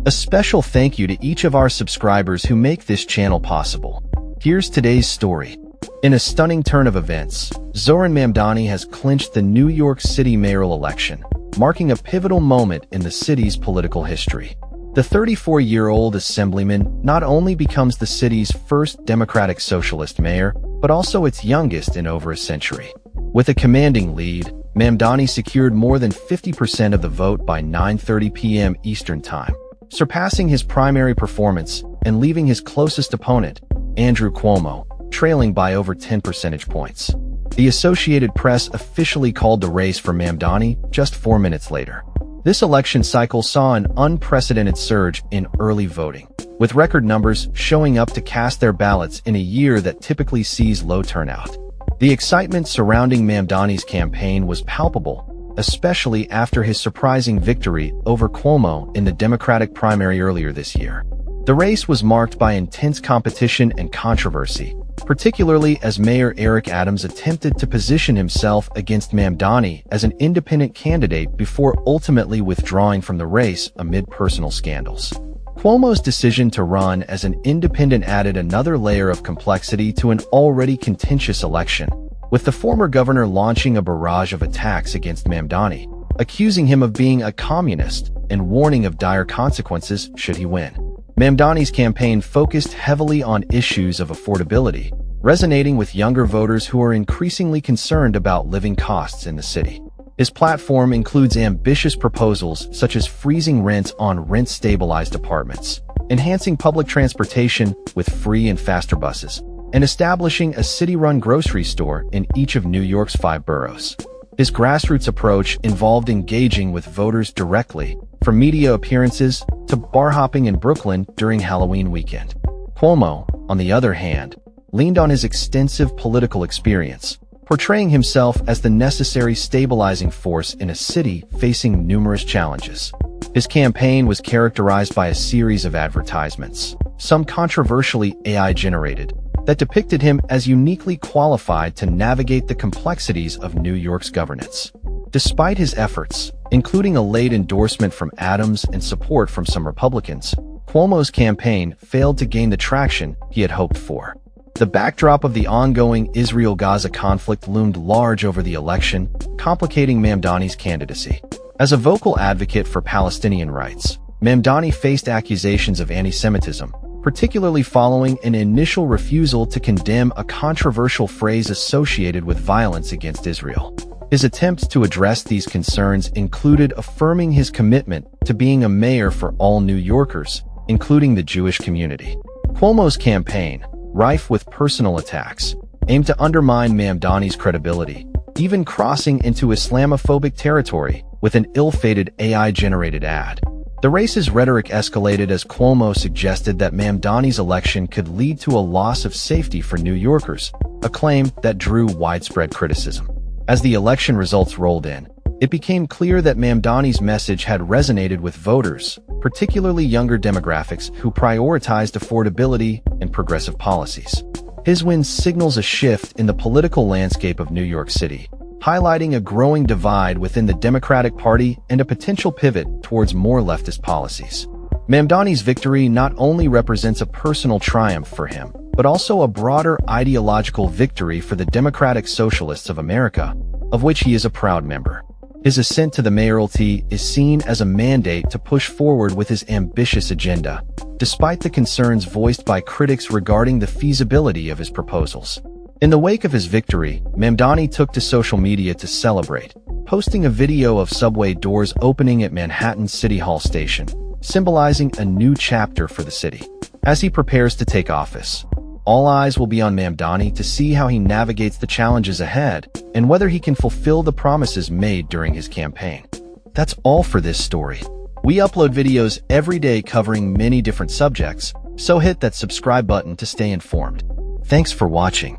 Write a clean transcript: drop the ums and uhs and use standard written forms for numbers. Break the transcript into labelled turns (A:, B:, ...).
A: A special thank you to each of our subscribers who make this channel possible. Here's today's story. In a stunning turn of events, Zohran Mamdani has clinched the New York City mayoral election, marking a pivotal moment in the city's political history. The 34-year-old assemblyman not only becomes the city's first democratic socialist mayor, but also its youngest in over a century. With a commanding lead, Mamdani secured more than 50% of the vote by 9:30 p.m. Eastern Time, surpassing his primary performance and leaving his closest opponent, Andrew Cuomo, trailing by over 10 percentage points. The Associated Press officially called the race for Mamdani just 4 minutes later. This election cycle saw an unprecedented surge in early voting, with record numbers showing up to cast their ballots in a year that typically sees low turnout. The excitement surrounding Mamdani's campaign was palpable, especially after his surprising victory over Cuomo in the Democratic primary earlier this year. The race was marked by intense competition and controversy, particularly as Mayor Eric Adams attempted to position himself against Mamdani as an independent candidate before ultimately withdrawing from the race amid personal scandals. Cuomo's decision to run as an independent added another layer of complexity to an already contentious election, with the former governor launching a barrage of attacks against Mamdani, accusing him of being a communist and warning of dire consequences should he win. Mamdani's campaign focused heavily on issues of affordability, resonating with younger voters who are increasingly concerned about living costs in the city. His platform includes ambitious proposals such as freezing rents on rent-stabilized apartments, enhancing public transportation with free and faster buses, and establishing a city-run grocery store in each of New York's 5 boroughs. His grassroots approach involved engaging with voters directly, from media appearances to bar hopping in Brooklyn during Halloween weekend. Cuomo, on the other hand, leaned on his extensive political experience, portraying himself as the necessary stabilizing force in a city facing numerous challenges. His campaign was characterized by a series of advertisements, some controversially AI-generated, that depicted him as uniquely qualified to navigate the complexities of New York's governance. Despite his efforts, including a late endorsement from Adams and support from some Republicans, Cuomo's campaign failed to gain the traction he had hoped for. The backdrop of the ongoing Israel-Gaza conflict loomed large over the election, complicating Mamdani's candidacy. As a vocal advocate for Palestinian rights, Mamdani faced accusations of anti-Semitism, particularly following an initial refusal to condemn a controversial phrase associated with violence against Israel. His attempts to address these concerns included affirming his commitment to being a mayor for all New Yorkers, including the Jewish community. Cuomo's campaign, rife with personal attacks, aimed to undermine Mamdani's credibility, even crossing into Islamophobic territory with an ill-fated AI-generated ad. The race's rhetoric escalated as Cuomo suggested that Mamdani's election could lead to a loss of safety for New Yorkers, a claim that drew widespread criticism. As the election results rolled in, it became clear that Mamdani's message had resonated with voters, particularly younger demographics who prioritized affordability and progressive policies. His win signals a shift in the political landscape of New York City, highlighting a growing divide within the Democratic Party and a potential pivot towards more leftist policies. Mamdani's victory not only represents a personal triumph for him, but also a broader ideological victory for the Democratic Socialists of America, of which he is a proud member. His ascent to the mayoralty is seen as a mandate to push forward with his ambitious agenda, despite the concerns voiced by critics regarding the feasibility of his proposals. In the wake of his victory, Mamdani took to social media to celebrate, posting a video of subway doors opening at Manhattan City Hall station, symbolizing a new chapter for the city. As he prepares to take office, all eyes will be on Mamdani to see how he navigates the challenges ahead and whether he can fulfill the promises made during his campaign. That's all for this story. We upload videos every day covering many different subjects, so hit that subscribe button to stay informed. Thanks for watching.